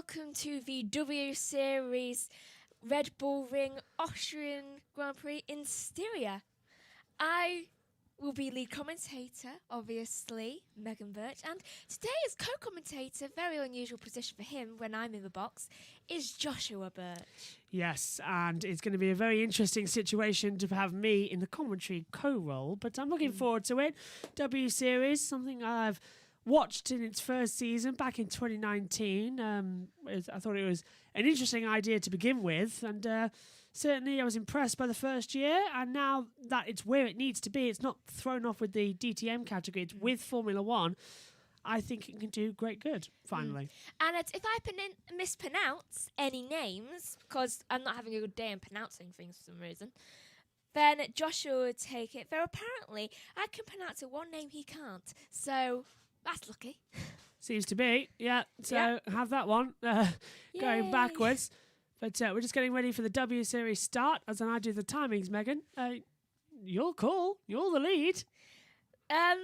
welcome to the WSeries Red Bull Ring Austrian Grand Prix in Styria. I will be lead commentator, obviously, Megan Birch, and today as co-commentator, very unusual position for him when I'm in the box, is Joshua Birch. Yes, and it's going to be a very interesting situation to have me in the commentary co-role, but I'm looking forward to it. W-Series, something I've watched in its first season back in 2019. I thought it was an interesting idea to begin with, and certainly I was impressed by the first year, and now that it's where it needs to be, it's not thrown off with the DTM category, it's with Formula One. I think it can do great good, finally. And if I mispronounce any names, because I'm not having a good day in pronouncing things for some reason, then Joshua would take it. Though apparently I can pronounce one name he can't. So that's lucky. Seems to be, yeah. So have that one going backwards. But we're just getting ready for the W-Series start. As I do the timings, Megan. You're cool. You're the lead. They're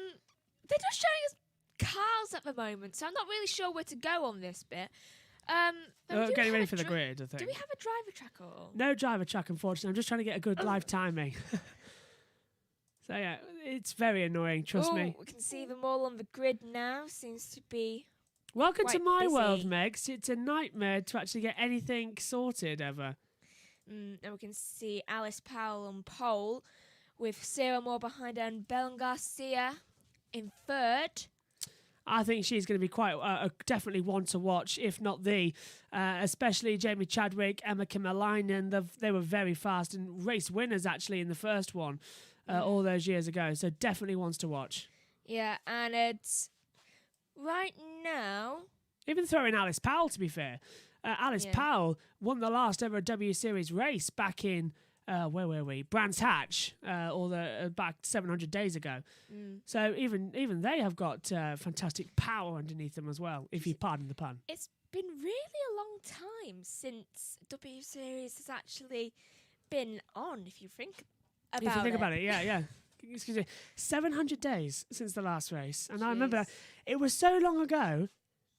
just showing us cars at the moment, so I'm not really sure where to go on this bit. Getting ready for the grid, I think. Do we have a driver track at all? No driver track, unfortunately. I'm just trying to get a good live timing. So, yeah, it's very annoying, trust me. We can see them all on the grid now. Seems to be Welcome to my busy. world, Megs. It's a nightmare to actually get anything sorted ever. And we can see Alice Powell on pole with Sarah Moore behind her and Belen Garcia in third. I think she's going to be quite definitely one to watch, if not the. Especially Jamie Chadwick, Emma Kymäläinen. They were very fast and race winners, actually, in the first one all those years ago. So definitely ones to watch. Yeah, and it's right now. Even throwing Alice Powell, to be fair. Alice Powell won the last ever W-Series race back in, where were we? Brands Hatch, back 700 days ago. So even they have got fantastic power underneath them as well, if you pardon the pun. It's been really a long time since W-Series has actually been on, if you think about it. If you think about it, yeah. Excuse me. 700 days since the last race. And I remember it was so long ago.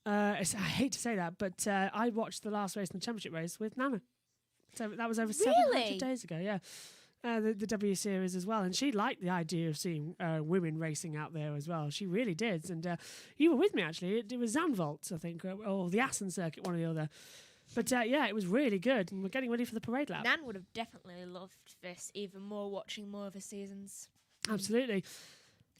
I hate to say that, but I watched the last race in the championship race with Nana. So that was over 700 days ago, yeah. The W-Series as well. And she liked the idea of seeing women racing out there as well. She really did. And you were with me, actually. It was Zandvoort, I think, or the Assen circuit, one or the other. But it was really good. And we're getting ready for the parade lap. Nan would have definitely loved this even more, watching more of the seasons. Absolutely.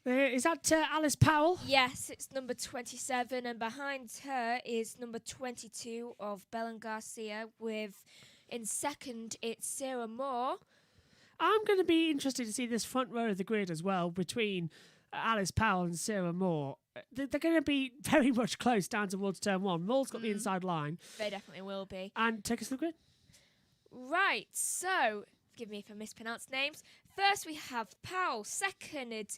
Is that Alice Powell? Yes, it's number 27. And behind her is number 22 of Belen Garcia with... In second, it's Sarah Moore. I'm going to be interested to see this front row of the grid as well between Alice Powell and Sarah Moore. They're going to be very much close down towards turn one. Moore's got the inside line. They definitely will be. And take us to the grid. Right, so, forgive me if I mispronounce names. First, we have Powell. Second,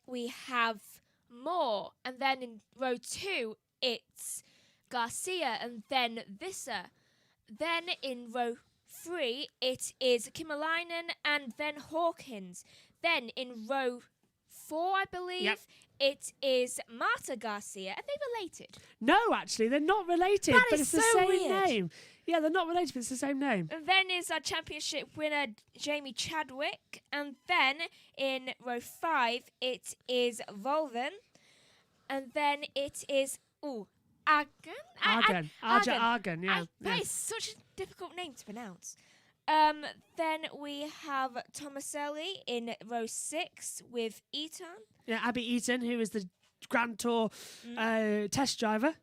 we have Moore. And then in row 2, it's Garcia and then Visser. Then in row 3, it is Kymäläinen and then Hawkins. Then in row 4, I believe, it is Marta Garcia. Are they related? No, actually, they're not related. That but is it's the so same weird. name. Yeah, they're not related, but it's the same name. And then is our championship winner, Jamie Chadwick. And then in row 5, it is Volven. And then it is... Argan, yeah. That is such a difficult name to pronounce. Then we have Tomaselli in row 6 with Eaton. Yeah, Abby Eaton, who is the Grand Tour test driver.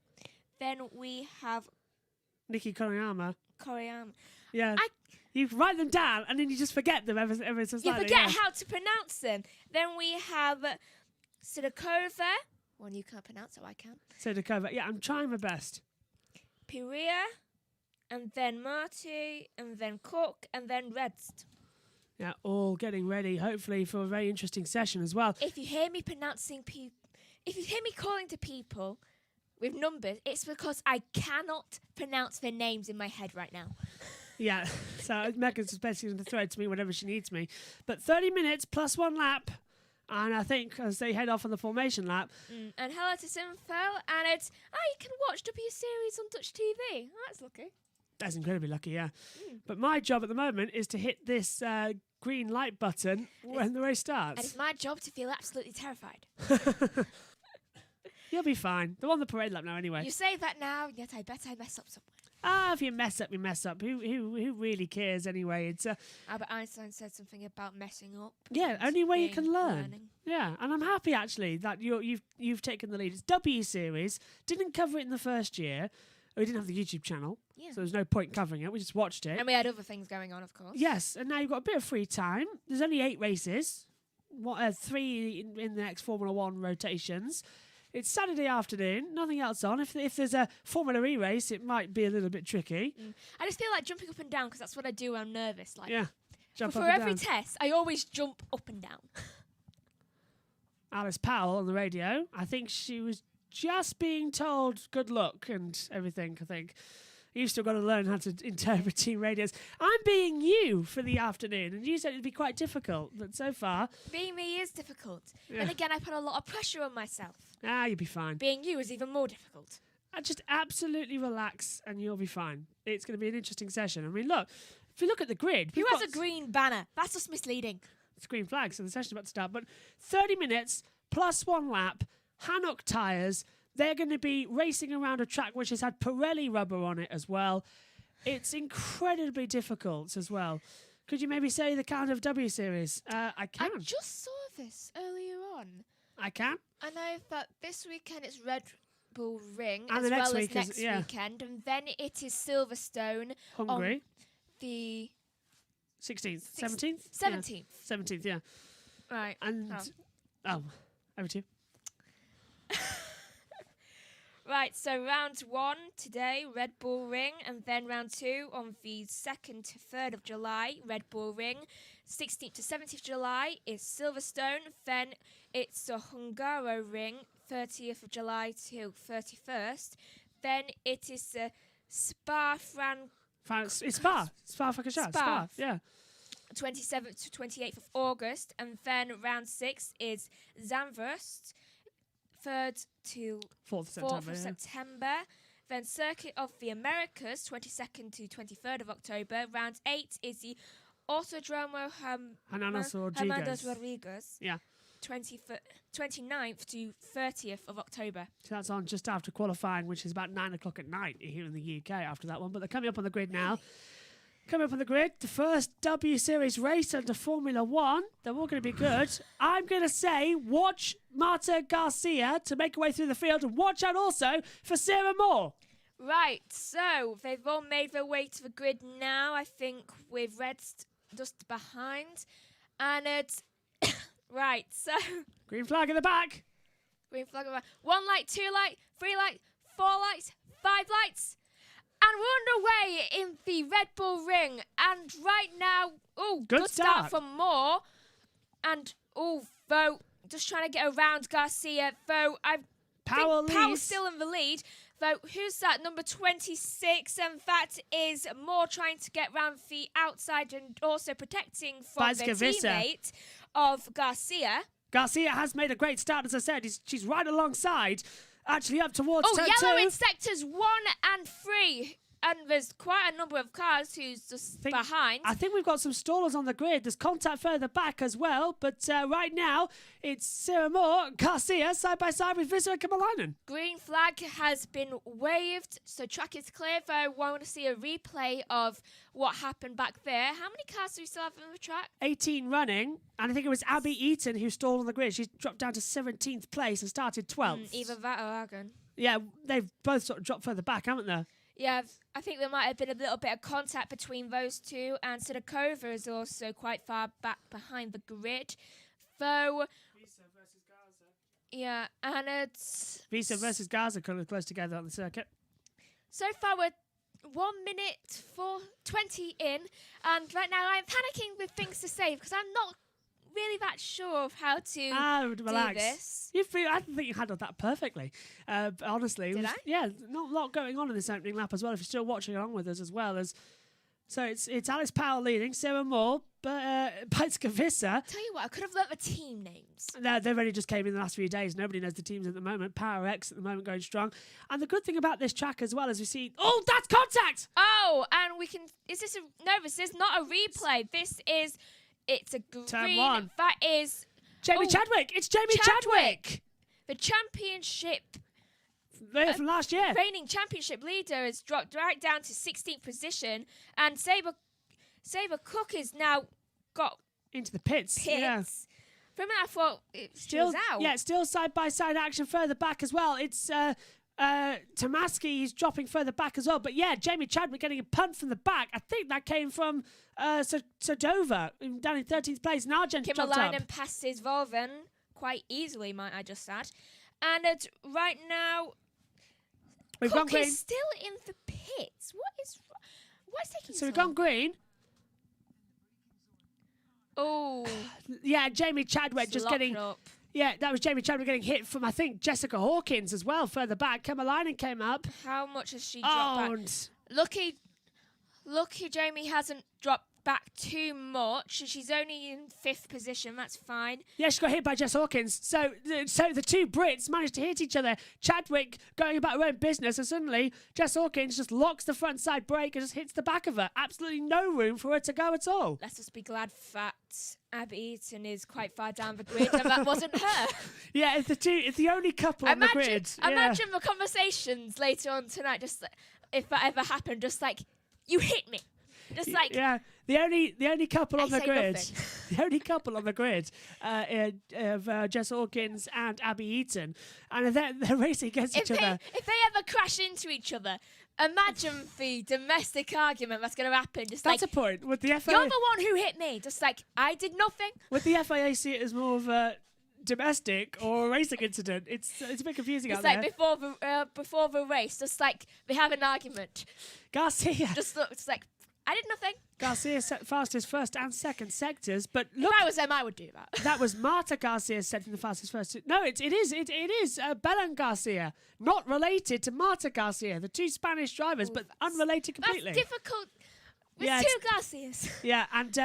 Then we have Nikki Koriyama. Yeah. You write them down and then you just forget them ever so slightly. You forget how to pronounce them. Then we have Sidakova. One you can't pronounce, so I can. Sidakova. Yeah, I'm trying my best. Piria, and then Marty, and then Cook, and then Redst. Yeah, all getting ready, hopefully, for a very interesting session as well. If you hear me calling to people with numbers, it's because I cannot pronounce their names in my head right now. Yeah, so Megan's basically going to throw it to me whenever she needs me. But 30 minutes plus one lap. And I think as they head off on the formation lap, And hello to Simfo, and it's you can watch WSeries on Dutch TV. Oh, that's lucky. that's incredibly lucky, yeah. But my job at the moment is to hit this green light button when the race And starts. it's my job to feel absolutely terrified. You'll be fine. They're on the parade lap now anyway. You say that now, yet I bet I mess up somewhere. If you mess up, you mess up. Who really cares anyway? It's Albert Einstein said something about messing up. yeah, and only way you being can learn. learning. Yeah, and I'm happy actually that you've taken the lead. It's WSeries. Didn't cover it in the first year. We didn't have the YouTube channel, Yeah. so there's no point covering it. We just watched it. And we had other things going on, of course. Yes, and now you've got a bit of free time. There's only 8 races. 3 in the next Formula 1 rotations. It's Saturday afternoon, nothing else on. If there's a Formula E race, it might be a little bit tricky. I just feel like jumping up and down because that's what I do when I'm nervous. Like, Yeah, jump for up and every down. test, I always jump up and down. Alice Powell on the radio, I think she was just being told good luck and everything, I think. You've still got to learn how to interpret team radios. I'm being you for the afternoon, and you said it'd be quite difficult, but so far... Being me is difficult. Yeah. And again, I put a lot of pressure on myself. you'll be fine. Being you is even more difficult. Just absolutely relax, and you'll be fine. It's going to be an interesting session. I mean, look, if you look at the grid... Who we've has got a green banner? That's just misleading. It's green flag, so the session's about to start. But 30 minutes, plus 1 lap, Hannock tyres... They're going to be racing around a track which has had Pirelli rubber on it as well. It's incredibly difficult as well. Could you maybe say the count of WSeries? I can. I just saw this earlier on. I can. I know that this weekend it's Red Bull Ring And as the next well as week is- next yeah. weekend. And then it is Silverstone Hungary. the 16th. 17th? 17th. Yeah. 17th, yeah. Right. And... over to you. Right, so round 1 today, Red Bull Ring, and then round 2 on the 2nd to 3rd of July, Red Bull Ring. 16th to 17th July is Silverstone, then it's the Hungaro Ring, 30th of July to 31st. Then it is the It's Spa. Spa-Francorchamps. Spa, yeah. 27th to 28th of August, and then round 6 is Zandvoort, 3rd to 4th of 4th September. of yeah. September. Then Circuit of the Americas, 22nd to 23rd of October. Round 8 is the Autodromo Hernandez Hernandez Rodriguez. Rodriguez, Yeah. 29th to 30th of October. So that's on just after qualifying, which is about 9 o'clock at night here in the UK after that one. But they're coming up on the grid now. Coming up on the grid, the first WSeries race under Formula 1. They're all going to be good. I'm going to say watch Marta Garcia to make her way through the field, and watch out also for Sarah Moore. Right, so they've all made their way to the grid now, I think, with red just behind. And it's... right, so... Green flag in the back. Green flag around. 1 light, 2 light, 3 light, 4 lights, 5 lights. And we're underway in the Red Bull Ring. And right now, good start for Moore. And, though, just trying to get around Garcia. Though, I Powell think Powell's leads. still in the lead. Though, who's that? Number 26. And that is Moore trying to get round the outside and also protecting from the Vazquez. teammate of Garcia. Garcia has made a great start, as I said. She's right alongside, actually up towards turn yellow 2. in sectors 1 and 3. And there's quite a number of cars who's just behind. I think we've got some stallers on the grid. There's contact further back as well. But right now, it's Sarah Moore, Garcia, side by side with Visser and Kamalainen. Green flag has been waved, so track is clear. Though I want to see a replay of what happened back there. How many cars do we still have on the track? 18 running. And I think it was Abby Eaton who stalled on the grid. She's dropped down to 17th place and started 12th. Either that or Aragon. Yeah, they've both sort of dropped further back, haven't they? Yeah, I think there might have been a little bit of contact between those two, and Sidakova is also quite far back behind the grid. Though, Visa versus Garza. yeah, and it's... Visa versus Garza kind of close together on the circuit. So far, we're 1 minute 20 in, and right now I'm panicking with things to say because I'm not really that sure of how to Relax. do this. I think you handled that perfectly. Honestly, Did I? Yeah, not a lot going on in this opening lap as well. If you're still watching along with us as well, as So it's Alice Powell leading, Sarah Moore, but Pajskavissa. Tell you what, I could have learnt the team names. They've only just came in the last few days. Nobody knows the teams at the moment. Power X at the moment going strong. And the good thing about this track as well is we see... Oh, that's contact! Oh, and we can... Is this a... No, this is not a replay. This is... It's a green... Turn 1. That is... Jamie Chadwick! It's Jamie Chadwick! The championship... From last year. Reigning championship leader has dropped right down to 16th position, and Sabre Cook has now got into the pits. Yeah. For a minute, I thought it was out. Yeah, still side-by-side action further back as well. It's Tomaski, he's dropping further back as well. But yeah, Jamie Chadwick getting a punt from the back. I think that came from Sadova, down in 13th place. And Argent jumped up. Kimmerleinen passes Volven quite easily, might I just add. And right now... We've Cook gone green. is still in the pits. What's taking so we've gone green. Oh. Yeah, Jamie Chadwick just getting... Up. Yeah, that was Jamie Chadwick getting hit from, I think, Jessica Hawkins as well, further back. Kimmerleinen came up. How much has she dropped back? Lucky Jamie hasn't dropped back too much. She's only in 5th position. That's fine. Yeah, she got hit by Jess Hawkins. So the two Brits managed to hit each other. Chadwick going about her own business, and suddenly Jess Hawkins just locks the front side brake and just hits the back of her. Absolutely no room for her to go at all. Let's just be glad that Abby Eaton is quite far down the grid and that wasn't her. Yeah, it's the only couple on the grid. Imagine the conversations later on tonight, just if that ever happened, just like, you hit me. Just like the only couple on the grid, nothing. the only couple on the grid of Jess Hawkins and Abby Eaton, and they're racing against each other. If they ever crash into each other, imagine the domestic argument that's going to happen. That's a point. Would the FIA? You're the one who hit me. Just like I did nothing. Would the FIA see it as more of a domestic or a racing incident? It's a bit confusing out there. It's like before the race, just like we have an argument. Garcia just looks like. I did nothing. Garcia set fastest first and second sectors, but look, if I was them, I would do that. That was Marta Garcia setting the fastest first. No, it is Belen Garcia, not related to Marta Garcia, the two Spanish drivers, but unrelated completely. That's difficult. With two Garcias. Yeah, and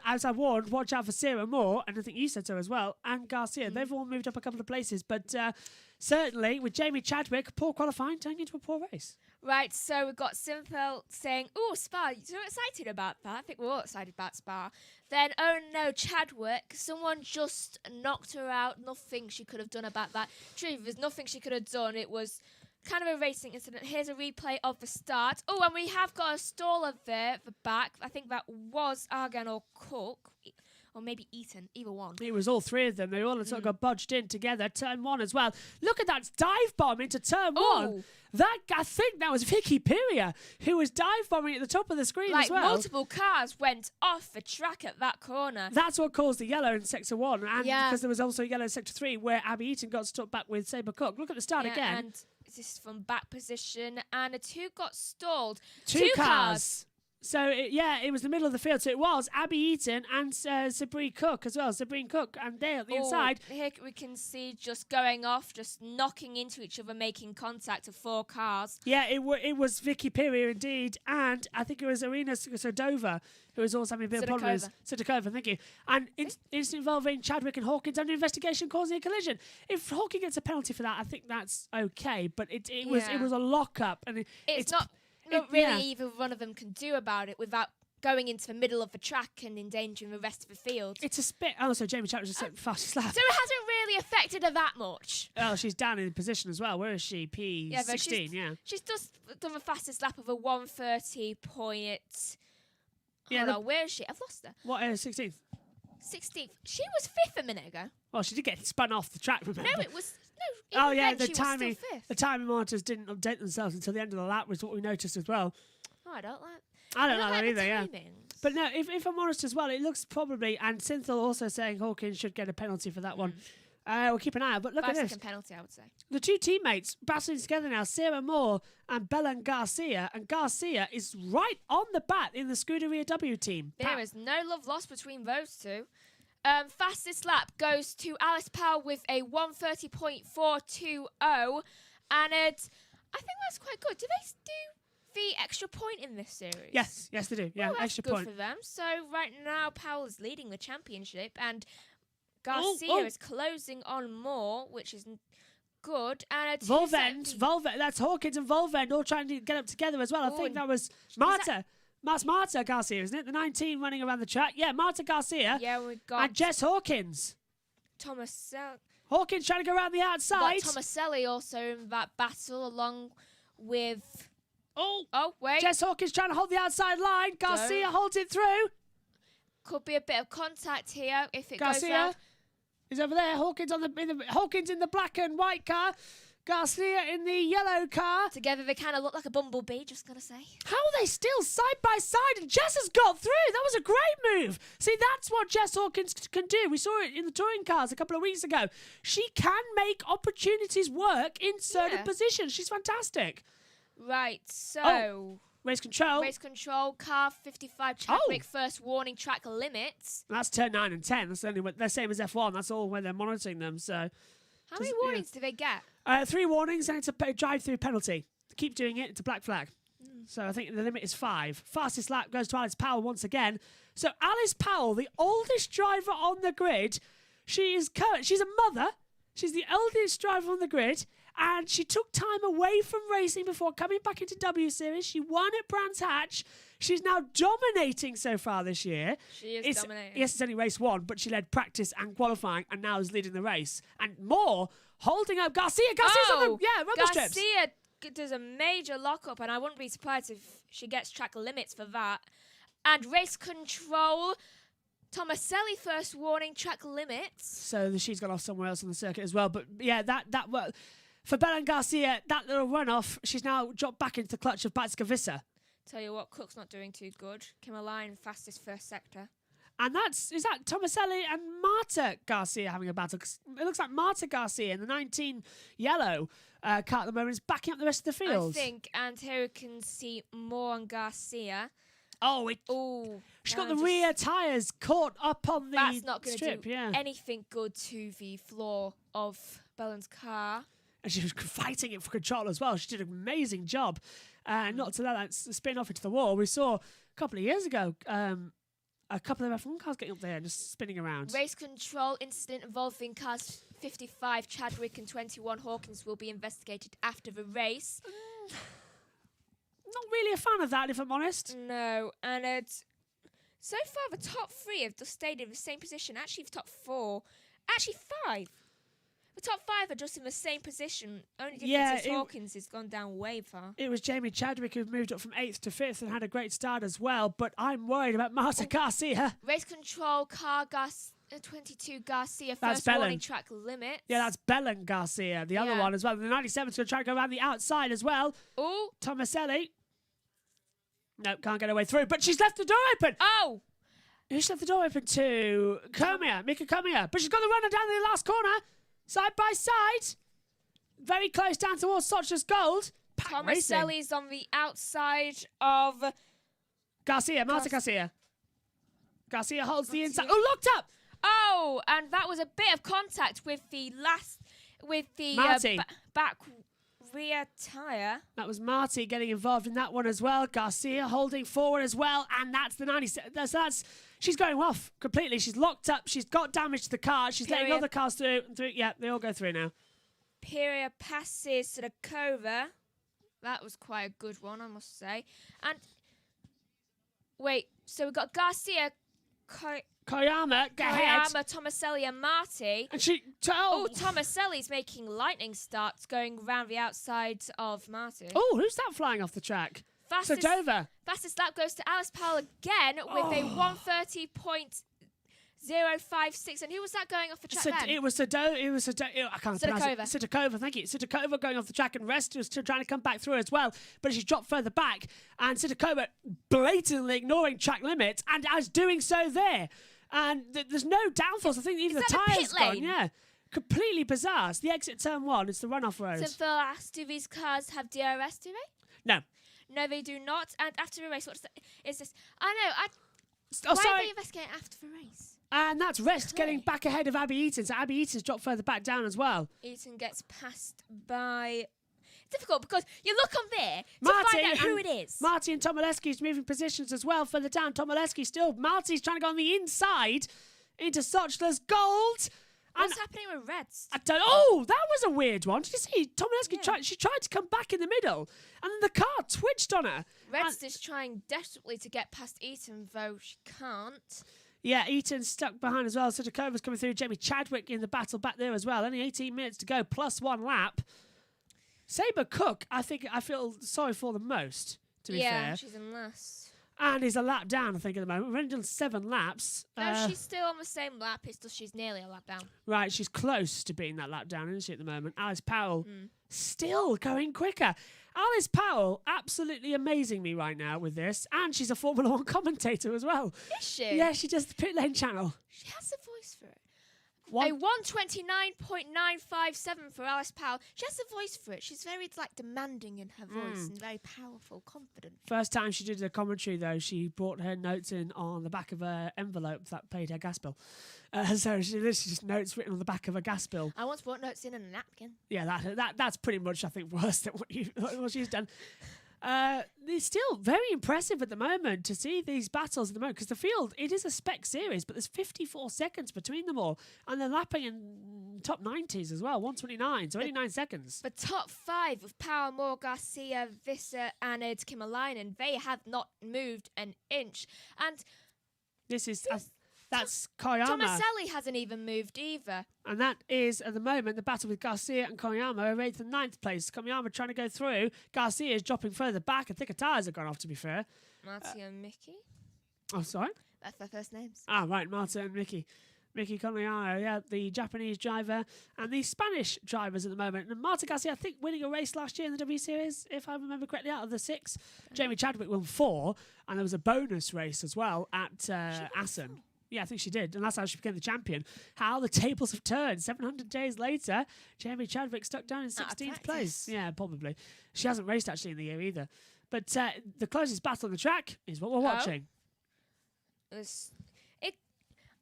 as I warned, watch out for Sarah Moore, and I think you said so as well, and Garcia. They've all moved up a couple of places, but certainly with Jamie Chadwick, poor qualifying, turning into a poor race. Right, so we've got Simple saying, "Oh, Spa, you're so excited about that." I think we're all excited about Spa. Then, oh no, Chadwick, someone just knocked her out. Nothing she could have done about that. True, there's nothing she could have done. It was kind of a racing incident. Here's a replay of the start. Oh, and we have got a staller there at the back. I think that was Argan or Cook. Or maybe Eaton, either one. It was all three of them. They all sort of got budged in together. Turn 1 as well. Look at that dive bomb into turn 1. I think that was Vicky Piria, who was dive bombing at the top of the screen as well. Multiple cars went off the track at that corner. That's what caused the yellow in Sector 1. And because there was also yellow in Sector 3 where Abby Eaton got stuck back with Sabre Cook. Look at the start again. And this is from back position. And the two got stalled. Two cars. So, it was the middle of the field. So it was Abby Eaton and Sabrine Cook as well. Sabrine Cook and Dale at the inside. Here we can see just going off, just knocking into each other, making contact of 4 cars. Yeah, it was Vicky Piria indeed. And I think it was Irina Sodova who was also having a bit of problems. Sidakova, thank you. And it's involving Chadwick and Hawkins under investigation causing a collision. If Hawkins gets a penalty for that, I think that's okay. But it was a lock-up. And it's not... Not really either one of them can do about it without going into the middle of the track and endangering the rest of the field. It's a spit. Also, Jamie Chadwick just set fastest lap. So it hasn't really affected her that much. Oh, she's down in position as well. Where is she? P16, She's just done the fastest lap of a 1:30 point. Hold on, where is she? I've lost her. What, 16th? 16th. She was 5th a minute ago. Well, she did get spun off the track, remember? No, it was... No, the timing monitors didn't update themselves until the end of the lap, was what we noticed as well. Oh, I don't like that either, yeah. But no, if I'm honest as well, it looks probably, and Cynthia also saying Hawkins should get a penalty for that one. We'll keep an eye out, but look at this. Penalty, I would say. The two teammates battling together now, Sarah Moore and Belen Garcia, and Garcia is right on the bat in the Scuderia W team. There is no love lost between those two. Fastest lap goes to Alice Powell with a 1:30.420, and I think that's quite good. Do they do the extra point in this series? Yes, they do. Yeah, Well, that's extra good point. for them. So right now, Powell is leading the championship, and Garcia Oh. is closing on Moore, which is good. And Volvend, that's Hawkins and Volvend all trying to get up together as well. I think that was Marta. That's Marta Garcia, isn't it? The 19 running around the track. Yeah, Marta Garcia. Yeah, we got And Jess Hawkins. Hawkins trying to go around the outside. Tomaselli also in that battle, along with... Oh, wait. Jess Hawkins trying to hold the outside line. Garcia holds it through. Could be a bit of contact here if it Garcia goes round. is over there. Hawkins Hawkins in the black and white car. Garcia in the yellow car. Together they kind of look like a bumblebee, just gotta say. How are they still side by side? And Jess has got through. That was a great move. See, that's what Jess Hawkins can do. We saw it in the touring cars a couple of weeks ago. She can make opportunities work in certain positions. She's fantastic. Right, so... Race control. Race control, car 55, Chadwick, first warning, track limits. That's turn 9 and 10. That's only they're same as F1. That's all when they're monitoring them. So, how many warnings do they get? 3 warnings, and it's a drive-through penalty. Keep doing it. It's a black flag. So I think the limit is 5. Fastest lap goes to Alice Powell once again. So Alice Powell, the oldest driver on the grid, she's a mother. She's the eldest driver on the grid. And she took time away from racing before coming back into W Series. She won at Brands Hatch. She's now dominating so far this year. She is dominating. Yes, it's only race 1, but she led practice and qualifying and now is leading the race. And more, holding up Garcia. Garcia's on the rumble strips. Garcia does a major lockup, and I wouldn't be surprised if she gets track limits for that. And race control... Tomaselli first warning, track limits. So she's gone off somewhere else on the circuit as well. But yeah, that worked. For Belen Garcia, that little runoff, she's now dropped back into the clutch of Batskavissa. Tell you what, Cook's not doing too good. Kimmerline, fastest first sector. And is that Tomaselli and Marta Garcia having a battle? 'Cause it looks like Marta Garcia in the 19 yellow car at the moment is backing up the rest of the field. I think, and here we can see more on Garcia. She's got the rear tyres caught up on the That's not going strip. to do anything good to the floor of Belen's car. And she was fighting it for control as well. She did an amazing job. Not to let that spin off into the wall. We saw a couple of years ago a couple of F1 cars getting up there and just spinning around. Race control incident involving cars 55, Chadwick, and 21, Hawkins, will be investigated after the race. Not really a fan of that, if I'm honest. No, and so far the top 3 have just stayed in the same position. Actually, the top 4, actually 5. The top 5 are just in the same position. Only difference is Hawkins has gone down way far. It was Jamie Chadwick who moved up from 8th to 5th and had a great start as well. But I'm worried about Marta Garcia. Race control, car 22 Garcia, That's first warning, track limits. Yeah, that's Belen Garcia, the other one as well. The 97's going to try to go around the outside as well. Oh, Tomaselli. No, can't get her way through, but she's left the door open. Oh! Who's left the door open to? Mika Cormier. But she's got the runner down the last corner. Side by side. Very close down towards Socha's Gold. Tomaselli's on the outside of... Marta Garcia. Garcia holds the inside. Oh, locked up! Oh, and that was a bit of contact with the back rear tyre. That was Marty getting involved in that one as well. Garcia holding forward as well, and that's the 97. She's going off completely. She's locked up. She's got damage to the car. She's letting other cars through. Yeah, they all go through now. Piria passes Sudakova. That was quite a good one, I must say. And wait, so we've got Garcia, Koyama, Tomaselli, and Marty. And Tomaselli's making lightning starts going around the outside of Marty. Oh, who's that flying off the track? Fastest lap goes to Alice Powell again with a 1:30.056. And who was that going off the track then? It was I can't pronounce it. Sidakova, thank you. Sidakova going off the track, and Rest was trying to come back through as well, but she's dropped further back. And Sidakova blatantly ignoring track limits and as doing so there. And there's no downforce. I think even the tyres gone. Yeah. Completely bizarre. It's the exit turn 1. It's the runoff road. So the last 2 of these cars have DRS, do they? No. No, they do not. And after the race, is this? I know. Why are they investigating after the race? And that's Rest getting back ahead of Abby Eaton. So Abby Eaton's dropped further back down as well. Eaton gets passed by... difficult because you look on there to Marty find out who and- it is. Marty and Tomaleski's moving positions as well further down. Tomaleski still. Marty's trying to go on the inside into Sochler's gold. And What's happening with Reds? I don't. Oh, that was a weird one. Did you see? Tomaleski Yeah. tried to come back in the middle, and then the car twitched on her. Reds is trying desperately to get past Eaton, though she can't. Yeah, Eaton's stuck behind as well. Sudakova's coming through. Jamie Chadwick in the battle back there as well. Only 18 minutes to go, plus 1 lap. Sabre Cook, I feel sorry for the most, to be fair. She's in last. And he's a lap down, I think, at the moment. We've only done 7 laps. No, she's still on the same lap. It's just she's nearly a lap down. Right, she's close to being that lap down, isn't she, at the moment? Alice Powell still going quicker. Alice Powell, absolutely amazing me right now with this. And she's a Formula 1 commentator as well. Is she? Yeah, she does the pit lane channel. She has a voice for it. One- A 129.957 for Alice Powell. She has a voice for it. She's very demanding in her voice and very powerful, confident. First time she did a commentary, though, she brought her notes in on the back of her envelope that paid her gas bill. So she literally just notes written on the back of a gas bill. I once brought notes in a napkin. Yeah, that's pretty much, I think, worse than what she's done. It's still very impressive at the moment to see these battles at the moment because the field, it is a spec series, but there's 54 seconds between them all. And they're lapping in top 90s as well, 129, so 89 seconds. The top 5 of Power, Moore, Garcia, Visser, and Kimalainen, they have not moved an inch. And That's Koyama. Tomaselli hasn't even moved either. And that is, at the moment, the battle with Garcia and Koyama over 8th and 9th place. Koyama trying to go through. Garcia is dropping further back. I think her tyres have gone off, to be fair. Marty and Mickey. Oh, sorry? That's their first names. Ah, right, Marta and Mickey. Mickey Koyama, yeah, the Japanese driver and the Spanish drivers at the moment. And Marta Garcia, I think, winning a race last year in the WSeries, if I remember correctly, out of the 6. Jamie Chadwick won 4, and there was a bonus race as well at Assen. Yeah, I think she did. And that's how she became the champion. How the tables have turned. 700 days later, Jamie Chadwick stuck down in 16th place. Yeah, probably. She hasn't raced actually in the year either. But the closest battle on the track is what we're watching.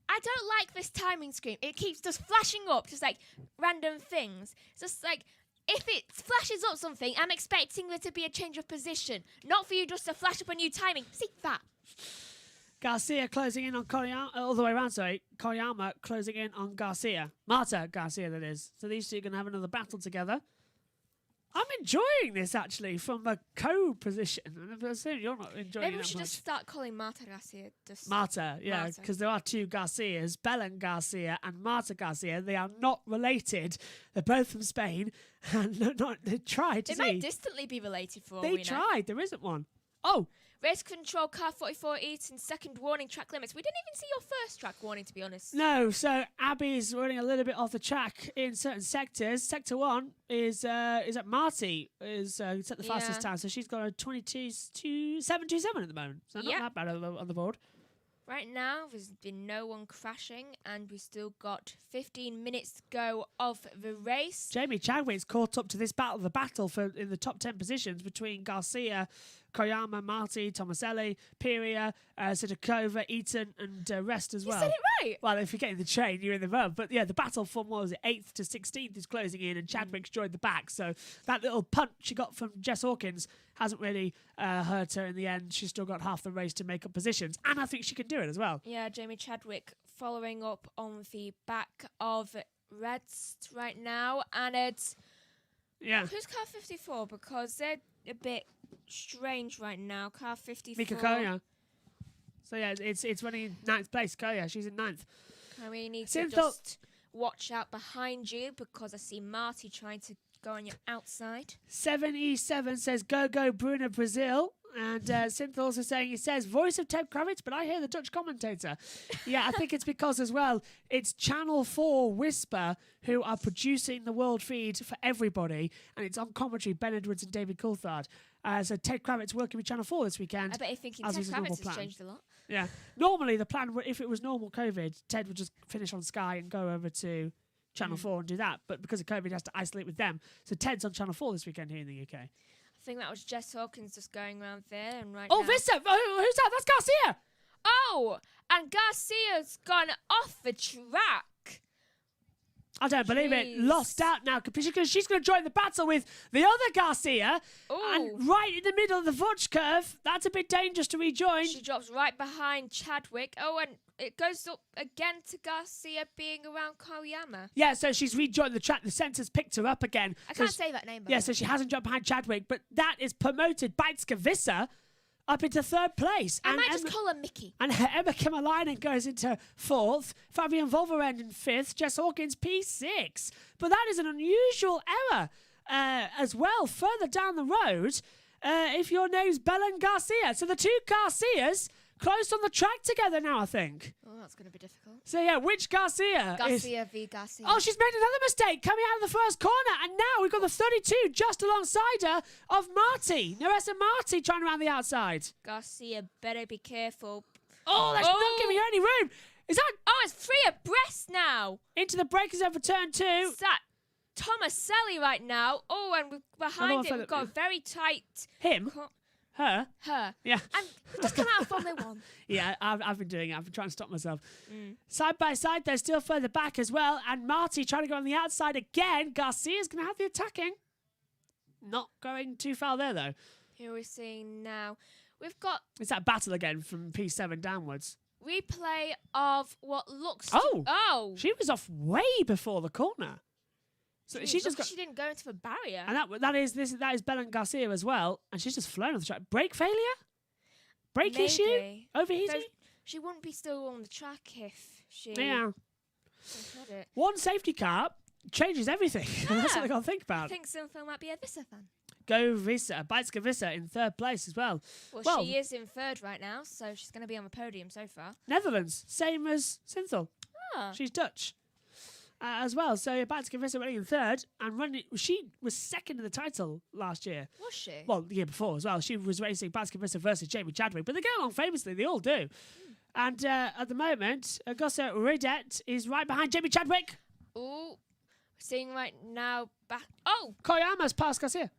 I don't like this timing screen. It keeps just flashing up, just random things. It's just if it flashes up something, I'm expecting there to be a change of position. Not for you just to flash up a new timing. See that? Garcia closing in on Koyama, all the way around, sorry. Koyama closing in on Garcia. Marta Garcia, that is. So these two are going to have another battle together. I'm enjoying this, actually, from a co-position. I'm assuming you're not enjoying Maybe it we that should much. just start calling Marta Garcia. Marta, yeah, Marta. because there are 2 Garcias, Belen Garcia and Marta Garcia. They are not related. They're both from Spain, and they tried to They might distantly be related for all They we know. tried. There isn't one. Oh, Race control, car 44 Eaton, second warning, track limits. We didn't even see your first track warning, to be honest. no. So Abby's running a little bit off the track in certain sectors. Sector 1 is at Marty is set the fastest time. So she's got a 22.727 at the moment. So not that bad on the board. Right now, there's been no one crashing, and we've still got 15 minutes to go of the race. Jamie Chadwick's caught up to this battle, the battle for in the top 10 positions between Garcia, Koyama, Marty, Tomaselli, Piria, Sidakova, Eaton, and rest as well. You said it right. Well, if you're getting the train, you're in the verb. But yeah, the battle from, 8th to 16th is closing in, and Chadwick's joined the back. So that little punt she got from Jess Hawkins hasn't really hurt her in the end. She's still got half the race to make up positions. And I think she can do it as well. Yeah, Jamie Chadwick following up on the back of Reds right now. And it's... Yeah. Who's car 54? Because they're a bit strange right now. Car 54. Mika Koya. So yeah, it's running in 9th place. Koya, she's in 9th. We need to just watch out behind you because I see Marty trying to go on your outside. 7E7 says go Bruna Brazil. And Synth also saying, he says, voice of Ted Kravitz, but I hear the Dutch commentator. Yeah, I think it's because as well, it's Channel 4 Whisper who are producing the world feed for everybody. And it's on commentary, Ben Edwards and David Coulthard. So Ted Kravitz working with Channel 4 this weekend. I bet you're thinking as Ted is the normal Kravitz has plan. changed a lot. Yeah. Normally the plan, if it was normal COVID, Ted would just finish on Sky and go over to Channel 4 and do that. But because of COVID, he has to isolate with them. So Ted's on Channel 4 this weekend here in the UK. I think that was Jess Hawkins just going around there and right Oh, now. Vista! Oh, who's that? That's Garcia! Oh, and Garcia's gone off the track. I don't believe it. Jeez. Lost out now because she's going to join the battle with the other Garcia. Ooh. And right in the middle of the Vutch curve. That's a bit dangerous to rejoin. She drops right behind Chadwick. Oh, and it goes up again to Garcia being around Koyama. Yeah, so she's rejoined the track. The centre's picked her up again. I can't say that name. Yeah, so she hasn't dropped behind Chadwick, but that is promoted Baitskavissa up into third place. I might just call her Mickey. And Emma Kimalainen goes into fourth. Fabian Volverend in fifth. Jess Hawkins P6. But that is an unusual error as well. Further down the road, if your name's Belen Garcia. So the two Garcias close on the track together now, I think. Oh, that's going to be difficult. So yeah, which Garcia? Garcia v. Garcia. Oh, she's made another mistake coming out of the first corner. And now we've got the 32 just alongside her of Marty. Naressa Marty trying around the outside. Garcia better be careful. Oh, that's not giving her any room. Is that... Oh, it's free abreast now. Into the breakers over turn 2. Is that Tomaselli right now? Oh, and behind it, we've got a very tight... Him? Her? Her. Yeah. And just come out of Formula 1. Yeah, I've been doing it. I've been trying to stop myself. Side by side, they're still further back as well. And Marty trying to go on the outside again. Garcia's going to have the attacking. Not going too far there, though. Here we're seeing now. We've got... It's that battle again from P7 downwards. Replay of what looks... Oh! She was off way before the corner. So Jeez, she's just got... She didn't go into the barrier. And that is Belen Garcia as well. And she's just flown off the track. Brake failure? Brake issue? Overheating? She wouldn't be still on the track if she... Yeah. Had it. One safety car changes everything. Yeah. That's what I got to think about. I think Sinfil might be a Vissa fan. Go Vissa. Baitska Vissa in third place as well. Well, she is in third right now, so she's going to be on the podium so far. Netherlands, same as Sinthil. Ah. She's Dutch as well. So Baitska Vissa running in third and running. She was second in the title last year. Was she? Well, the year before as well. She was racing Baitska Vissa versus Jamie Chadwick, but they go along famously. They all do. And at the moment, Augusta Ridet is right behind Jamie Chadwick. Ooh, seeing right now back. Oh, Koyama's past Garcia.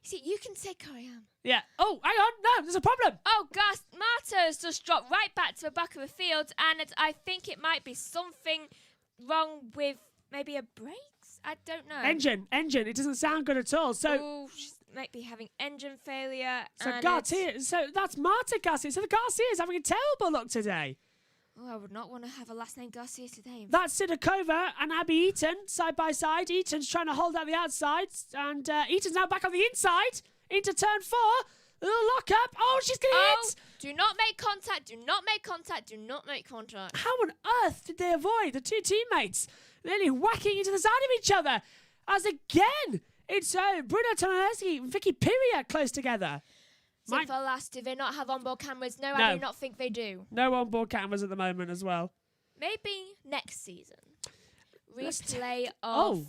See, you can say Koyama. Yeah. Oh, hang on. No, there's a problem. Oh, Marta's just dropped right back to the back of the field, and I think it might be something wrong with maybe a brakes. I don't know. Engine. It doesn't sound good at all. So. Ooh, she might be having engine failure. So Garcia. So that's Marta Garcia. So the Garcia is having a terrible look today. Oh, I would not want to have a last name Garcia today. That's Sidakova and Abby Eaton side by side. Eaton's trying to hold out the outside, and Eaton's now back on the inside into turn 4. A little lock up. Oh, she's going to hit. Do not make contact. Do not make contact. Do not make contact. How on earth did they avoid the two teammates nearly whacking into the side of each other? As again, it's Bruno Tonaneski and Vicky Piria close together. Sinfil asked, do they not have onboard cameras? No, I do not think they do. No onboard cameras at the moment as well. Maybe next season. Replay of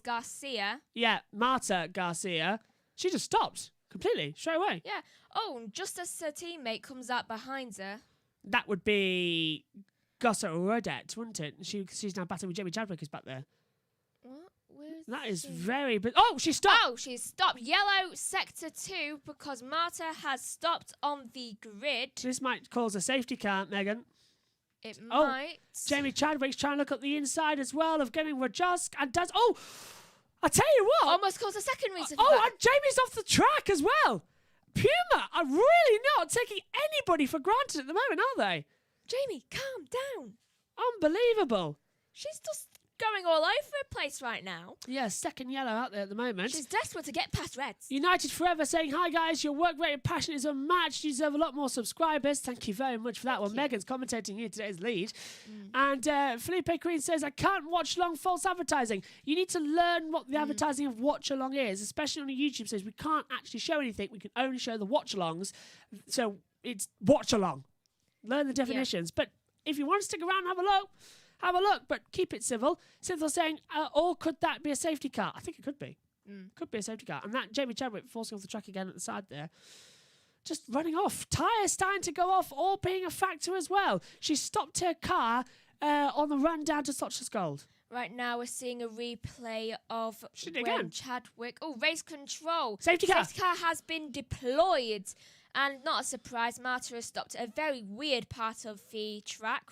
Garcia. Yeah, Marta Garcia. She just stopped completely, straight away. Yeah. Oh, and just as her teammate comes out behind her. That would be Gossa Rodet, wouldn't it? She's now battling with Jamie Chadwick is back there. What? That is very... Oh, she stopped! Oh, she's stopped. Yellow sector 2 because Marta has stopped on the grid. This might cause a safety car, Megan. It might. Jamie Chadwick's trying to look at the inside as well of getting Rajusk and does... Oh! I tell you what! Almost caused a second reason for that. that. And Jamie's off the track as well! Puma are really not taking anybody for granted at the moment, are they? Jamie, calm down. Unbelievable. She's just going all over the place right now. Yeah, second yellow out there at the moment. She's desperate to get past reds. United Forever saying, hi guys, your work rate and passion is unmatched. You deserve a lot more subscribers. Thank you very much for that. Well, Megan's commentating here today's lead. And Felipe Queen says, I can't watch long false advertising. You need to learn what the advertising of watch along is, especially on a YouTube series. We can't actually show anything. We can only show the watch alongs. So it's watch along. Learn the definitions. But if you want to stick around and have a look, but keep it civil. Cynthia saying, or could that be a safety car? I think it could be. Could be a safety car. And that Jamie Chadwick forcing off the track again at the side there. Just running off. Tyres starting to go off, all being a factor as well. She stopped her car on the run down to Sochi's Gold. Right now we're seeing a replay of again. Chadwick... Oh, race control. Safety car. Safety car has been deployed. And not a surprise, Marta has stopped at a very weird part of the track.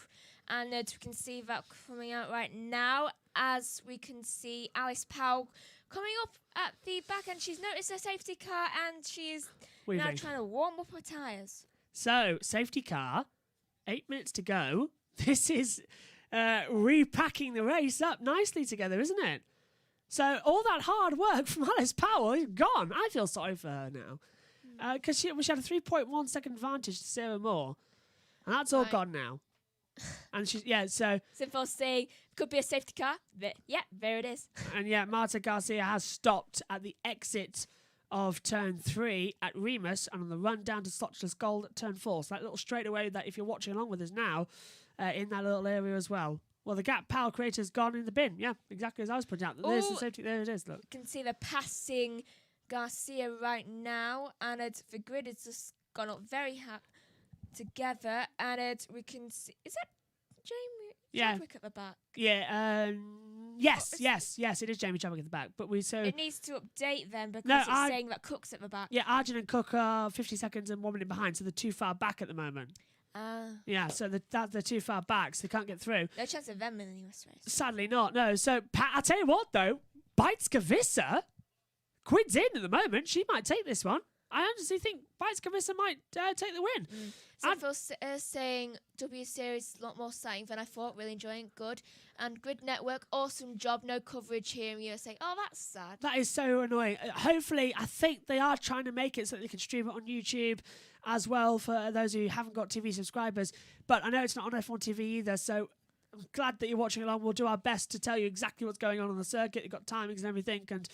And we can see that coming out right now, as we can see Alice Powell coming up at the back, and she's noticed a safety car, and she's now Weaving. trying to warm up her tyres. So, safety car, 8 minutes to go. This is repacking the race up nicely together, isn't it? So, all that hard work from Alice Powell is gone. I feel sorry for her now. Because she had a 3.1 second advantage to Sarah Moore. And that's all gone now. And she's, so... Simple saying, could be a safety car. But yeah, there it is. And Marta Garcia has stopped at the exit of turn 3 at Remus and on the run down to Stotchless Gold at turn 4. So that little straightaway that if you're watching along with us now, in that little area as well. Well, the gap Powell creator's gone in the bin. Yeah, exactly as I was putting out. There's the safety. There it is, look. You can see they're passing Garcia right now, and the grid has just gone up very together, and we can see... Is that Jamie Chadwick at the back? Yeah, yes, it is Jamie Chadwick at the back. But it needs to update then because it's saying that Cook's at the back. Yeah, Arjun and Cook are 50 seconds and 1 minute behind, so they're too far back at the moment. Yeah, so they're too far back, so they can't get through. No chance of them in the US race. Sadly not, no. So, I'll tell you what, though. Biteskavissa, Quid's in at the moment. She might take this one. I honestly think Biteskavissa might take the win. So saying WSeries a lot more exciting than I thought. Really enjoying it. Good. And Grid Network, awesome job. No coverage here in USA. Oh, that's sad. That is so annoying. Hopefully, I think they are trying to make it so that they can stream it on YouTube as well for those who haven't got TV subscribers. But I know it's not on F1 TV either, so I'm glad that you're watching along. We'll do our best to tell you exactly what's going on the circuit. You've got timings and everything, and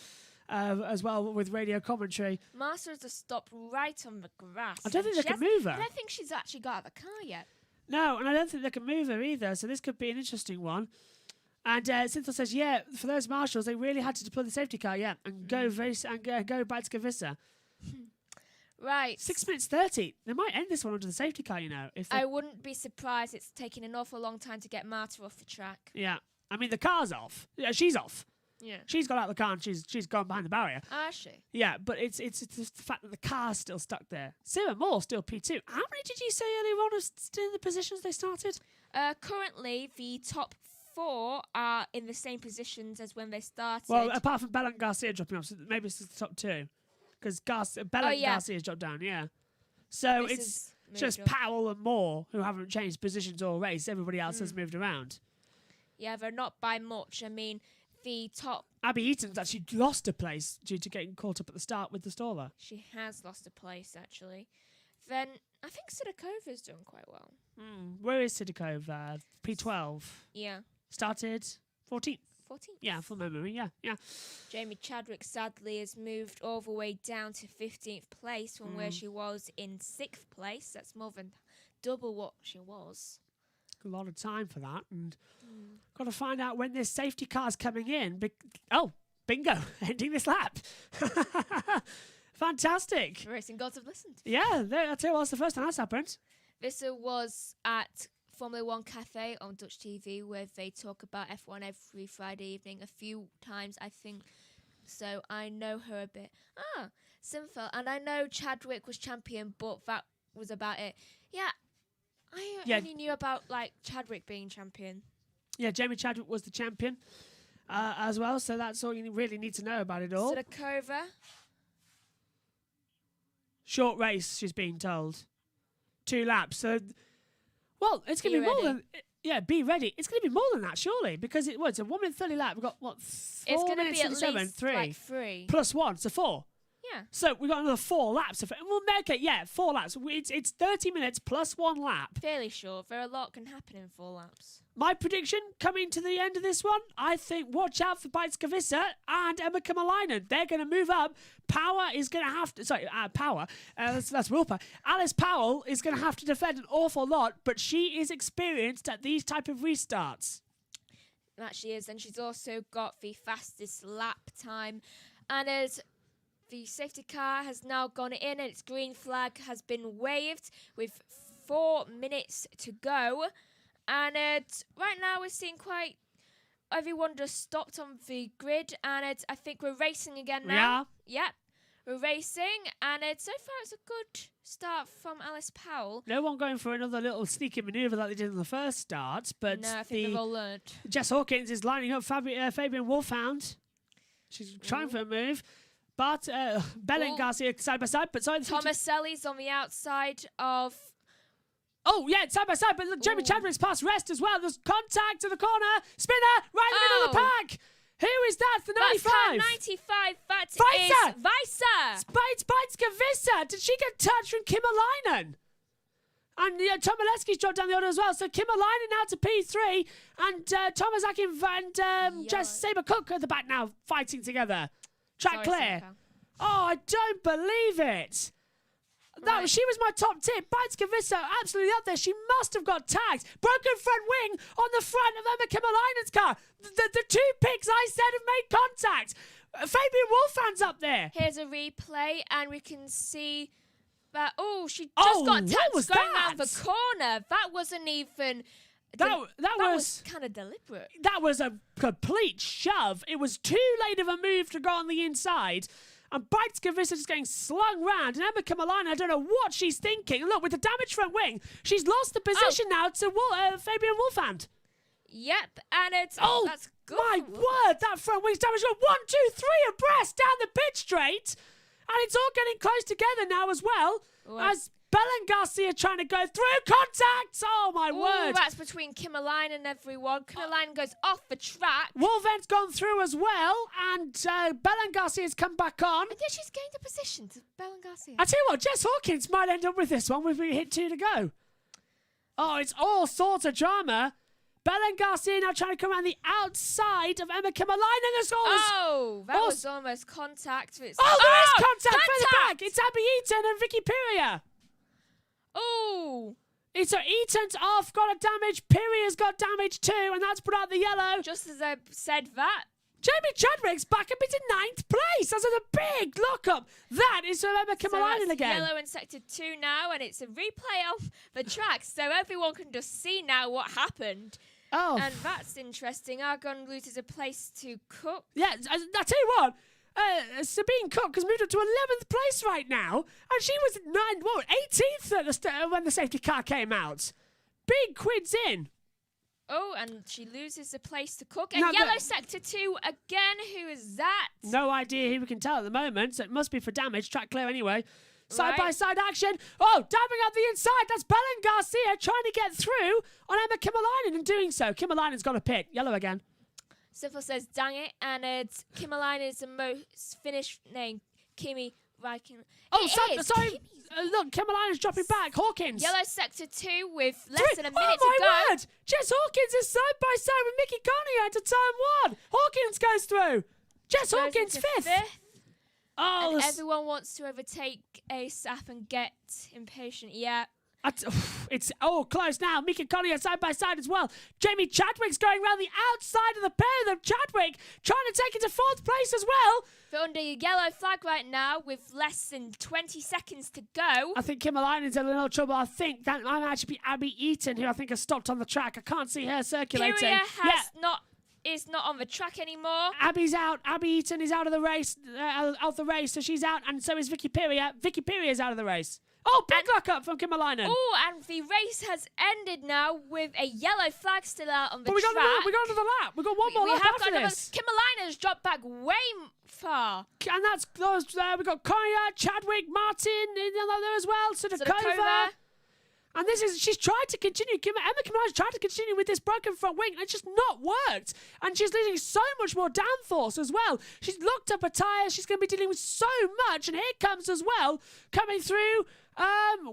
as well with radio commentary. Masters has stopped right on the grass. I don't think they can move her. I don't think she's actually got out of the car yet. No, and I don't think they can move her either, so this could be an interesting one. And Cynthia says, for those marshals, they really had to deploy the safety car, and go back to Gavissa. Right. 6 minutes 30. They might end this one under the safety car, if I wouldn't be surprised. It's taking an awful long time to get Marta off the track. Yeah. I mean, the car's off. Yeah, she's off. Yeah. She's got out of the car and she's gone behind the barrier. Has she? Yeah, but it's just the fact that the car's still stuck there. Sarah Moore still P2. How many did you say earlier on are still in the positions they started? Currently, the top 4 are in the same positions as when they started. Well, apart from Bella and Garcia dropping off, so maybe it's the top 2. Because Bella and Garcia's dropped down, yeah. So it's just Powell and Moore who haven't changed positions all race. Everybody else has moved around. Yeah, they're not by much. I mean, the top... Abby Eaton's actually lost a place due to getting caught up at the start with the staller. She has lost a place, actually. Then I think Sidakova's done quite well. Where is Sidakova? P12. Yeah. Started 14th. 14th. Yeah, full memory, yeah. Jamie Chadwick sadly has moved all the way down to 15th place from where she was in 6th place. That's more than double what she was. A lot of time for that, and got to find out when this safety car's coming in. Bingo, ending this lap. Fantastic. Racing gods have listened. Yeah, I'll tell you what, it's the first time that's happened. This was at Formula One Cafe on Dutch TV, where they talk about F1 every Friday evening, a few times, I think. So I know her a bit. Simfel. And I know Chadwick was champion, but that was about it. Yeah, I only knew about Chadwick being champion. Yeah, Jamie Chadwick was the champion as well, so that's all you really need to know about it all. Sidakova. Short race, she's being told. 2 laps. So, well, it's going to be more than... Yeah, be ready. It's going to be more than that, surely, because it's a 1 minute 30 lap. We've got, 4 minutes 37, 3. 3. Plus 1, so 4. Yeah. So we've got another 4 laps. We'll make it, 4 laps. It's 30 minutes plus 1 lap. Fairly short. A lot can happen in 4 laps. My prediction coming to the end of this one, I think watch out for Biteskavissa and Emma Kamalainen. They're going to move up. Power is going to have to... Sorry, Power. That's willpower. Alice Powell is going to have to defend an awful lot, but she is experienced at these type of restarts. That she is. And she's also got the fastest lap time. And as... The safety car has now gone in and its green flag has been waved with 4 minutes to go. And right now we're seeing quite... Everyone just stopped on the grid and I think we're racing again now. Yeah. Yep. were racing, and so far it's a good start from Alice Powell. No one going for another little sneaky manoeuvre like they did in the first start, but No, I think they've all learned. Jess Hawkins is lining up Fabian Wolfhound. She's trying for a move. But Belle and Garcia side by side. But Thomas Selly's on the outside of... Oh, yeah, side by side. But look, Jamie Chadwick's past Rest as well. There's contact to the corner. Spinner right in the middle of the pack. Who is that? The 95. That's car 95. That Weiser. is Weiser. Spitska Vissa. Did she get touched from Kimmerleinen? And Tom Oleski's dropped down the order as well. So Kimmerleinen now to P3. And Thomas Akin and Jess Saber-Cook at the back now fighting together. Track clear. Oh, I don't believe it. She was my top tip. Spitska Vissa absolutely up there. She must have got tagged. Broken front wing on the front of Emma Kimmerleinen's car. The two picks I said have made contact. Fabian Wolfhound's up there. Here's a replay, and we can see that. Oh, she just got tagged going around the corner. That wasn't even. That was kind of deliberate. That was a complete shove. It was too late of a move to go on the inside. And Spitska Vissa just getting slung round. And Emma Kimmerleinen, I don't know what she's thinking. Look, with the damaged front wing, she's lost the position now to Fabian Wolfhound. Yep, and it's... that's good. My word, that front wing's damaged. 1, 2, 3 abreast down the pit straight. And it's all getting close together now as well. As Belle and Garcia trying to go through contact. Oh, my word. That's between Kimmerleinen and everyone. Kimmerleinen goes off the track. Wolfhound's gone through as well. And Belle and Garcia's come back on. And then she's gained a position to Belle and Garcia. I tell you what, Jess Hawkins might end up with this one if we hit 2 to go. Oh, it's all sorts of drama. Belle and Garcia now trying to come around the outside of Emma Kimmerleinen. That was almost contact. There is contact from the back. It's Abby Eaton and Vicky Piria. Oh! It's Eaton's off, got a damage. Piria's got damage too, and that's put out the yellow. Just as I said that. Jamie Chadwick's back up into 9th place. That's a big lockup. That is from Emma Kimmerleinen again. Yellow in sector 2 now, and it's a replay of the track, so everyone can just see now what happened. Oh. And that's interesting. Argon loses a place to Cook. Yeah, I tell you what. Sabine Cook has moved up to 11th place right now, and she was 18th when the safety car came out. Big quids in. Oh, and she loses a place to Cook. And yellow sector 2 again. Who is that? No idea who we can tell at the moment, so it must be for damage. Track clear anyway. Side-by-side action. Oh, dabbing up the inside. That's Belle and Garcia trying to get through on Emma Kimmerleinen and doing so. Kimmerleinen's got a pit. Yellow again. Simple says, dang it. And it's Kimmerleinen is the most finished name. Kimi Viking. Sorry. Look, Kimmerleinen's dropping back. Hawkins. Yellow sector 2 with less than a minute to go. Oh, my word. Jess Hawkins is side-by-side with Mickey Coney into turn 1. Hawkins goes through. Jess Hawkins 5th. Oh, and everyone wants to overtake ASAP and get impatient. Yeah. It's close now. Mika Collier side by side as well. Jamie Chadwick's going around the outside of the pair of Chadwick, trying to take it to 4th place as well. They're under a yellow flag right now with less than 20 seconds to go. I think Kimmerleinen's in a little trouble. I think that might actually be Abby Eaton, who I think has stopped on the track. I can't see her circulating. Is not on the track anymore. Abby's out. Abby Eaton is out of the race. So she's out, and so is Vicky Piria. Vicky Piria is out of the race. Oh, big lock up from Kimmerleinen. Oh, and the race has ended now with a yellow flag still out on the track. We got another lap. We got one more lap after this. Kimmerleinen's dropped back way far. And that's those. We got Konya, Chadwick, Martin in there as well. Sudakova. And she's tried to continue. Emma Kimmerleinen's tried to continue with this broken front wing, and it's just not worked. And she's losing so much more downforce as well. She's locked up her tyre. She's going to be dealing with so much. And here comes as well, coming through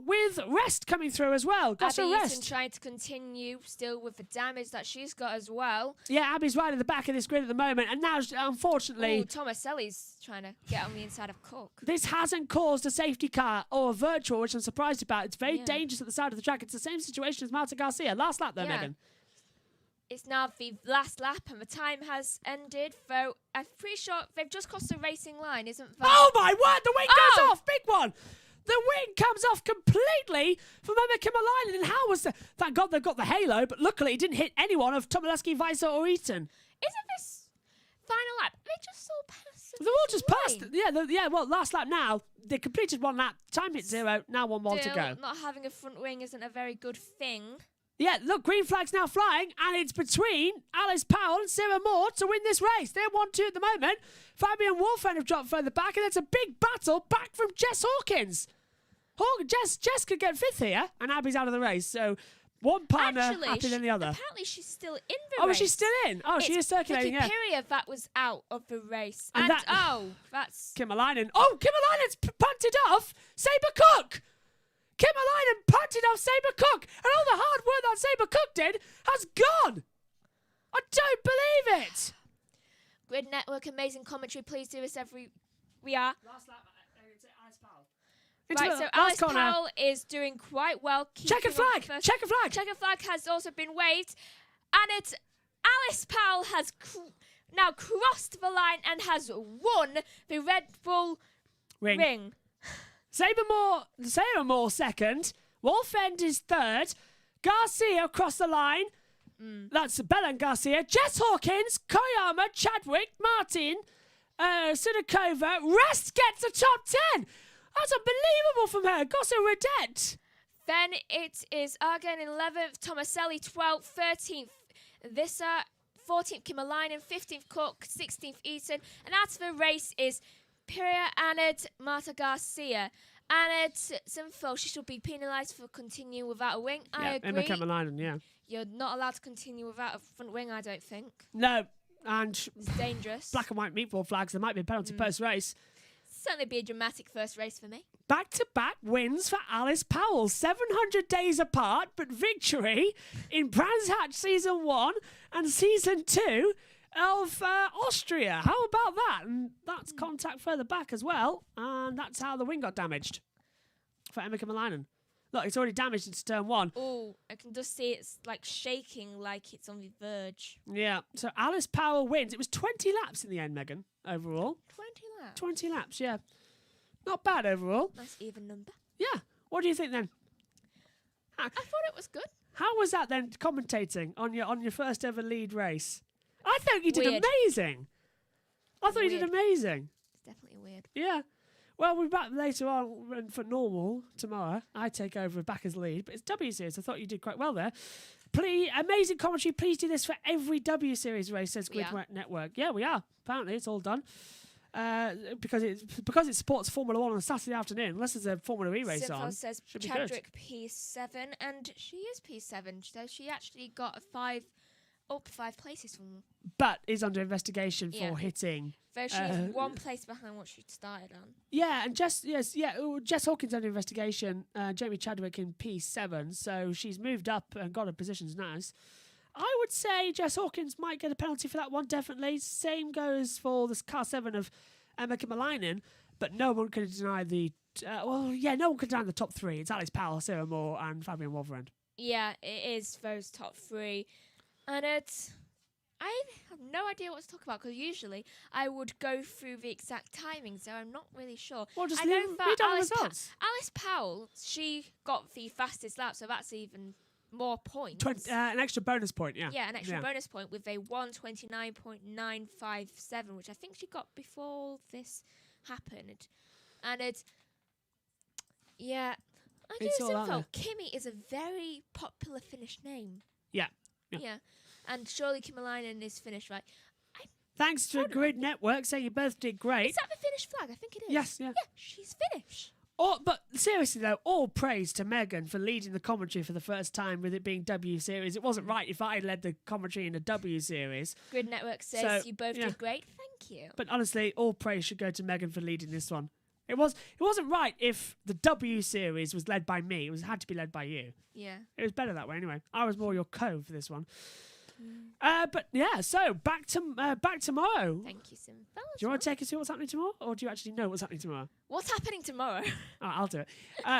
with Rest coming through as well. Got some Rest. Abby trying to continue still with the damage that she's got as well. Yeah, Abby's right at the back of this grid at the moment. And now, unfortunately... Thomas Selly's trying to get on the inside of Cook. This hasn't caused a safety car or a virtual, which I'm surprised about. It's very dangerous at the side of the track. It's the same situation as Marta Garcia. Last lap, though, Megan. It's now the last lap, and the time has ended. Though I'm pretty sure they've just crossed the racing line, isn't that? Oh, my word! The wing goes off! Big one! The wing comes off completely from Emma Kimmerleinen. And how was thank God they've got the halo, but luckily it didn't hit anyone of Tomoleski, Weiser or Eaton. Isn't this final lap? They just saw past They're all just passed. fine. Yeah, well, last lap now. They completed one lap. Time hit 0. Now 1 more to Still, go. not having a front wing isn't a very good thing. Yeah, look, green flag's now flying, and it's between Alice Powell and Sarah Moore to win this race. They're 1-2 at the moment. Fabian Wolfend have dropped further back, and it's a big battle back from Jess Hawkins. Jess could get 5th here, and Abby's out of the race. So one partner Actually, happier than the other. Apparently, she's still in the Oh, race. is she still in? Oh, she is circulating, Vicky yeah. Piria that was out of the race. And And, that- that's... Kimmerleinen. Oh, Kimmerleinen's punted off Sabre Cook. Kimmerleinen punted off Sabre Cook, and all the hard work that Sabre Cook did has gone. I don't believe it. Grid Network, amazing commentary. Please do this We are. Last lap, it's Alice Powell. Right, so Alice Powell is doing quite well. Checker keeping on flag. first. Checker flag. Checker flag has also been waved. And it's Alice Powell has now crossed the line and has won the Red Bull Ring. Sabre Moore second. Wolfend is third. Garcia across the line. That's Bella and Garcia. Jess Hawkins, Koyama, Chadwick, Martin, Sudakova. Rest gets the top 10. That's unbelievable from her. Gossa Redette. Then it is Argan in 11th, Tomaselli 12th, 13th, Visser, 14th, Kimmerleinen, 15th, Cook, 16th, Eaton. And after the race is Piria Annette, Marta Garcia. Annette Sinfel, she should be penalised for continuing without a wing. I agree. Emma Kimmerleinen, yeah. You're not allowed to continue without a front wing, I don't think. No, and It's dangerous. black and white meatball flags. There might be a penalty post-race. Certainly be a dramatic first race for me. Back-to-back wins for Alice Powell. 700 days apart, but victory in Brands Hatch Season 1 and Season 2 of Austria. How about that? And that's contact further back as well. And that's how the wing got damaged for Emma Kimmerleinen. Look, it's already damaged into turn 1. Oh, I can just see it's like shaking like it's on the verge. Yeah, so Alice Powell wins. It was 20 laps in the end, Megan, overall. 20 laps. 20 laps, yeah. Not bad overall. Nice even number. Yeah. What do you think then? I thought it was good. How was that then commentating on your first ever lead race? I thought you did Weird. amazing. I thought you did Weird. amazing. It's definitely weird. Yeah. Well, we're back later on for normal tomorrow. I take over back as lead, but it's W Series. I thought you did quite well there. Please, amazing commentary. Please do this for every W Series race, says Grid Network. Yeah, we are. Apparently, it's all done. Because it supports Formula 1 on a Saturday afternoon, unless there's a Formula E race on. Says should be good. Chadwick P7, and she is P7, so she actually got up 5 places from. But is under investigation for Yeah. hitting. Though she's 1 place behind what she started on. Yeah, and Jess Hawkins under investigation. Jamie Chadwick in P7, so she's moved up and got her positions nice. I would say Jess Hawkins might get a penalty for that one, definitely. Same goes for this car 7 of Emma Kimmerleinen, but no one could deny no one could deny the top 3. It's Alice Powell, Sarah Moore, and Fabian Wolfend. Yeah, it is those top 3. And I have no idea what to talk about, because usually I would go through the exact timing, so I'm not really sure. Well, just I know read that down the results. Alice Powell, she got the fastest lap, so that's even more points. An extra bonus point, yeah. Yeah, an extra bonus point with a 1:29.957, which I think she got before this happened. And I do It's all out feel Kimmy is a very popular Finnish name. Yeah. Yeah. And surely Kimmerleinen is Finnish, right? Thanks to Grid Network saying you both did great. Is that the Finnish flag? I think it is. Yes, yeah. Yeah, she's Finnish. But seriously though, all praise to Megan for leading the commentary for the first time with it being W Series. It wasn't right if I led the commentary in a W Series. Grid Network says So, you both yeah. did great. Thank you. But honestly, all praise should go to Megan for leading this one. It wasn't right if the W Series was led by me. It had to be led by you. Yeah. It was better that way anyway. I was more your co for this one. But yeah, so back tomorrow. Thank you, Sim. Do you want to take us through what's happening tomorrow, or do you actually know what's happening tomorrow? What's happening tomorrow? I'll do it.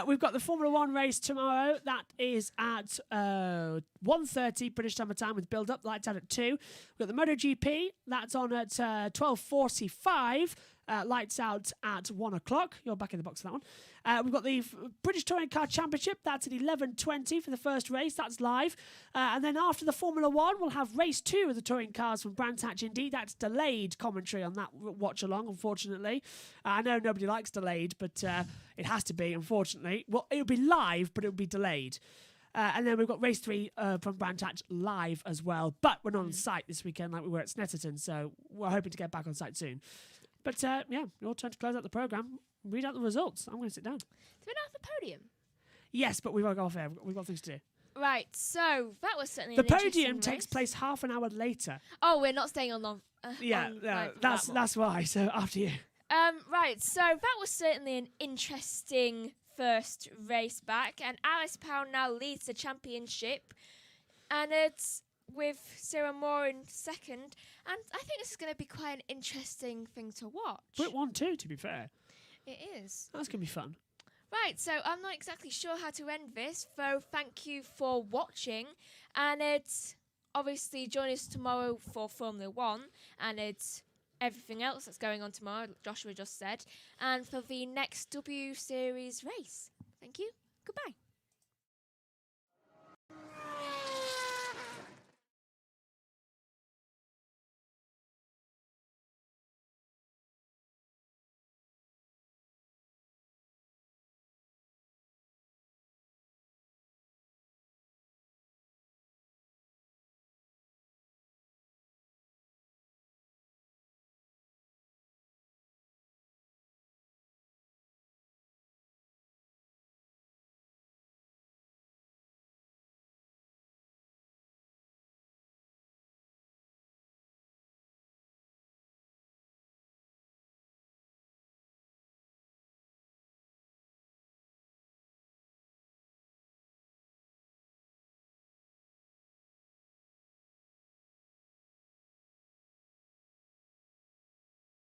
We've got the Formula 1 race tomorrow. That is at 1:30 British Summer Time with build-up. Lights out at 2. We've got the MotoGP. That's on at 12:45. Lights out at 1 o'clock. You're back in the box for that one. We've got the British Touring Car Championship. That's at 11:20 for the first race. That's live. And then after the Formula 1, we'll have race 2 of the touring cars from Brantatch Indy. That's delayed commentary on that watch along, unfortunately. I know nobody likes delayed, but it has to be, unfortunately. Well, it'll be live, but it'll be delayed. And then we've got race 3 from Brantatch live as well. But we're not on site this weekend like we were at Snetterton, so we're hoping to get back on site soon. But your turn to close out the programme. Read out the results. I'm going to sit down. Do we not have the podium? Yes, but we've got to go off air. We've got things to do. Right, so that was certainly The an interesting podium takes race. place half an hour later. Oh, we're not staying on long. That's why. So after you. Right, so that was certainly an interesting first race back, and Alice Powell now leads the championship, and it's with Sarah Moore in second, and I think this is going to be quite an interesting thing to watch. Brit 1-2, to be fair. It is. That's going to be fun. Right, so I'm not exactly sure how to end this, so thank you for watching, and it's obviously join us tomorrow for Formula 1, and it's everything else that's going on tomorrow, Joshua just said, and for the next W Series race. Thank you. Goodbye.